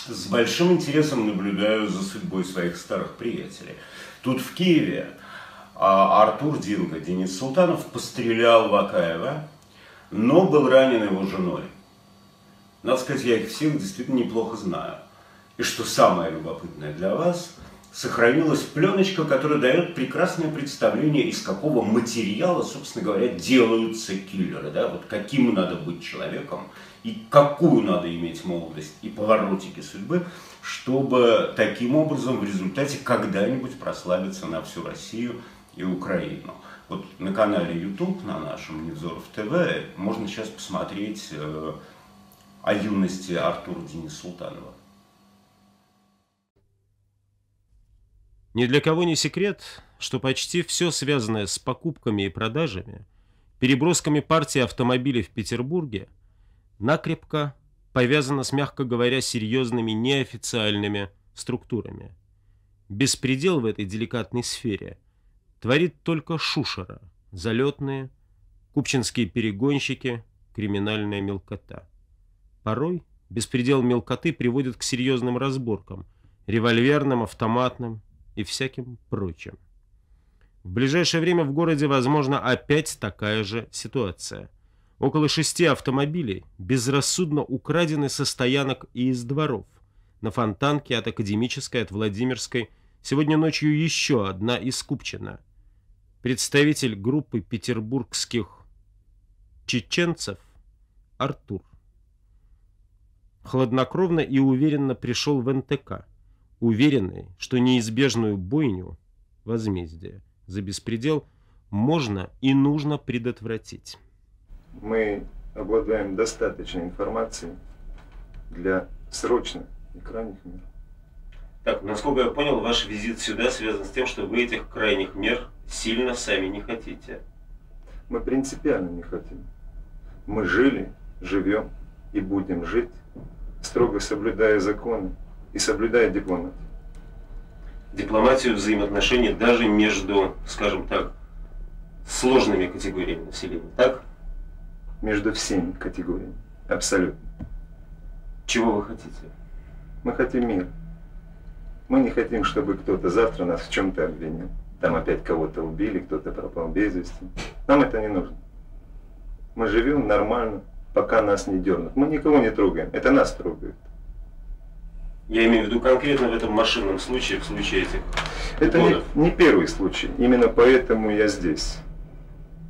С большим интересом наблюдаю за судьбой своих старых приятелей. Тут в Киеве Артур Динго, Денис Султанов, пострелял в Акаева, но был ранен его женой. Надо сказать, я их всех действительно неплохо знаю. И что самое любопытное для вас, сохранилась пленочка, которая дает прекрасное представление, из какого материала, собственно говоря, делаются киллеры. Да? Вот каким надо быть человеком и какую надо иметь молодость и поворотики судьбы, чтобы таким образом в результате когда-нибудь прославиться на всю Россию и Украину. Вот на канале YouTube, на нашем Невзоров ТВ, можно сейчас посмотреть о юности Артура Дениса Султанова. Ни для кого не секрет, что почти все связанное с покупками и продажами, перебросками партии автомобилей в Петербурге, накрепко повязано с, мягко говоря, серьезными неофициальными структурами. Беспредел в этой деликатной сфере творит только шушера, залетные, купчинские перегонщики, криминальная мелкота. Порой беспредел мелкоты приводит к серьезным разборкам, револьверным, автоматным и всяким прочим. В ближайшее время в городе возможна опять такая же ситуация. Около 6 автомобилей безрассудно украдены со стоянок и из дворов. На Фонтанке от Академической, от Владимирской. Сегодня ночью еще одна из Купчино. Представитель группы петербургских чеченцев Артур хладнокровно и уверенно пришел в НТК, уверенный, что неизбежную бойню, возмездие за беспредел, можно и нужно предотвратить. Мы обладаем достаточной информацией для срочных и крайних мер. Так, насколько я понял, ваш визит сюда связан с тем, что вы этих крайних мер сильно сами не хотите. Мы принципиально не хотим. Мы жили, живем и будем жить, строго соблюдая законы и соблюдая дипломатию. Дипломатию взаимоотношений даже между, скажем так, сложными категориями населения, так? Между всеми категориями. Абсолютно. Чего вы хотите? Мы хотим мира. Мы не хотим, чтобы кто-то завтра нас в чем-то обвинил. Там опять кого-то убили, кто-то пропал без вести. Нам это не нужно. Мы живем нормально, пока нас не дернут. Мы никого не трогаем. Это нас трогают. Я имею в виду конкретно в этом машинном случае, в случае этих Это угонов. не первый случай. Именно поэтому я здесь.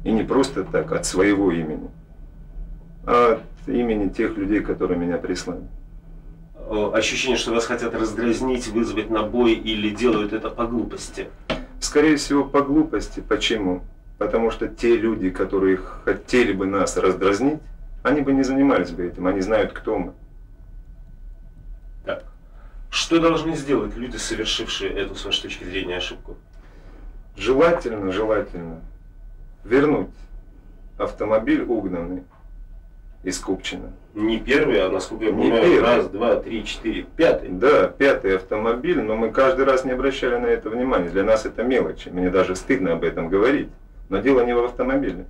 И не просто так, от своего имени. А от имени тех людей, которые меня прислали. Ощущение, что вас хотят раздразнить, вызвать на бой или делают это по глупости? Скорее всего, по глупости. Почему? Потому что те люди, которые хотели бы нас раздразнить, они бы не занимались бы этим, они знают, кто мы. Так. Что должны сделать люди, совершившие эту, с вашей точки зрения, ошибку? Желательно вернуть автомобиль угнанный из Купчино. Не первый, а, насколько я Не понимаю, первый. раз, два, три, четыре, пятый. Да, 5-й автомобиль, но мы каждый раз не обращали на это внимания. Для нас это мелочи, мне даже стыдно об этом говорить. Но дело не в автомобиле.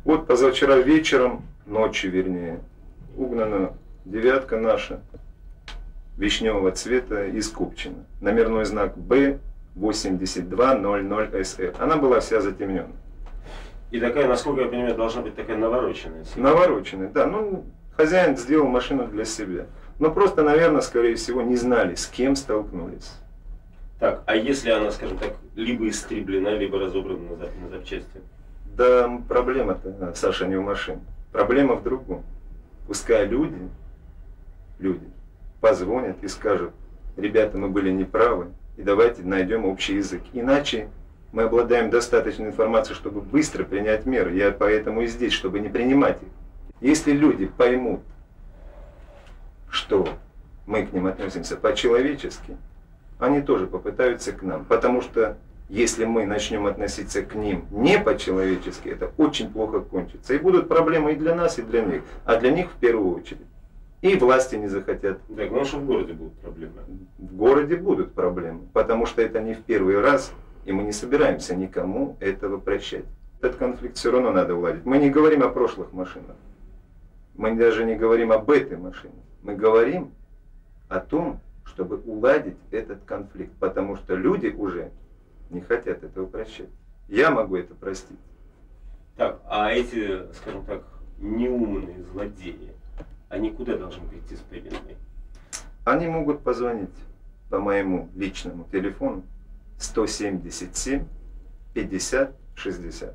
Вот позавчера вечером, ночью вернее, угнана 9-ка наша, вишневого цвета из Купчино. Номерной знак Б8200СР. Она была вся затемнена. И такая, насколько я понимаю, должна быть такая навороченная. Навороченная, да. Ну, хозяин сделал машину для себя. Но просто, наверное, скорее всего, не знали, с кем столкнулись. Так, а если она, скажем так, либо истреблена, либо разобрана на запчасти? Да, проблема-то, Саша, не в машине. Проблема в другом. Пускай люди позвонят и скажут: ребята, мы были неправы, и давайте найдем общий язык. Иначе мы обладаем достаточной информацией, чтобы быстро принять меры. Я поэтому и здесь, чтобы не принимать их. Если люди поймут, что мы к ним относимся по-человечески, они тоже попытаются к нам. Потому что если мы начнем относиться к ним не по-человечески, это очень плохо кончится. И будут проблемы и для нас, и для них. А для них в первую очередь. И власти не захотят. Да, главное, что в городе будут проблемы. В городе будут проблемы. Потому что это не в первый раз. И мы не собираемся никому этого прощать. Этот конфликт все равно надо уладить. Мы не говорим о прошлых машинах. Мы даже не говорим об этой машине. Мы говорим о том, чтобы уладить этот конфликт, потому что люди уже не хотят этого прощать. Я могу это простить. Так, а эти, скажем так, неумные злодеи, они куда должны прийти с повинной? Они могут позвонить по моему личному телефону 177 50 60.